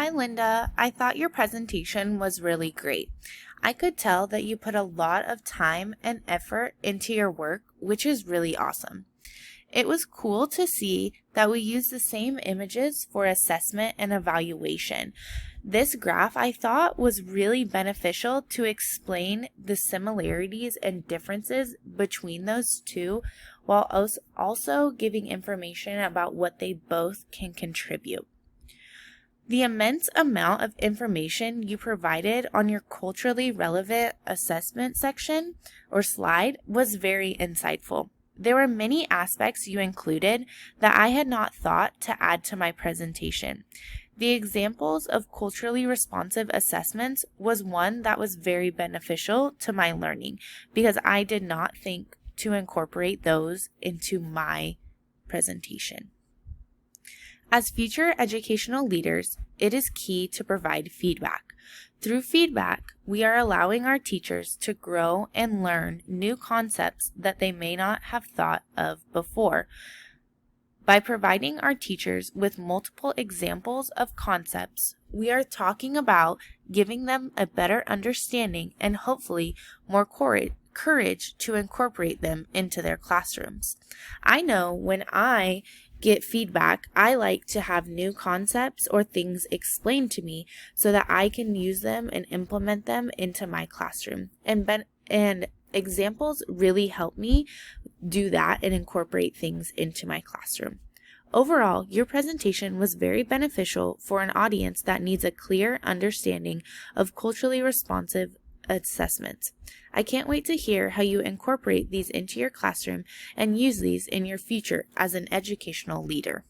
Hi, Linda. I thought your presentation was really great. I could tell that you put a lot of time and effort into your work, which is really awesome. It was cool to see that we use the same images for assessment and evaluation. This graph I thought was really beneficial to explain the similarities and differences between those two, while also giving information about what they both can contribute. The immense amount of information you provided on your culturally relevant assessment section or slide was very insightful. There were many aspects you included that I had not thought to add to my presentation. The examples of culturally responsive assessments was one that was very beneficial to my learning because I did not think to incorporate those into my presentation. As future educational leaders, it is key to provide feedback. Through feedback, we are allowing our teachers to grow and learn new concepts that they may not have thought of before. By providing our teachers with multiple examples of concepts, we are talking about giving them a better understanding and hopefully more courage to incorporate them into their classrooms. I know when I get feedback, I like to have new concepts or things explained to me so that I can use them and implement them into my classroom. And examples really help me do that and incorporate things into my classroom. Overall, your presentation was very beneficial for an audience that needs a clear understanding of culturally responsive assessments. I can't wait to hear how you incorporate these into your classroom and use these in your future as an educational leader.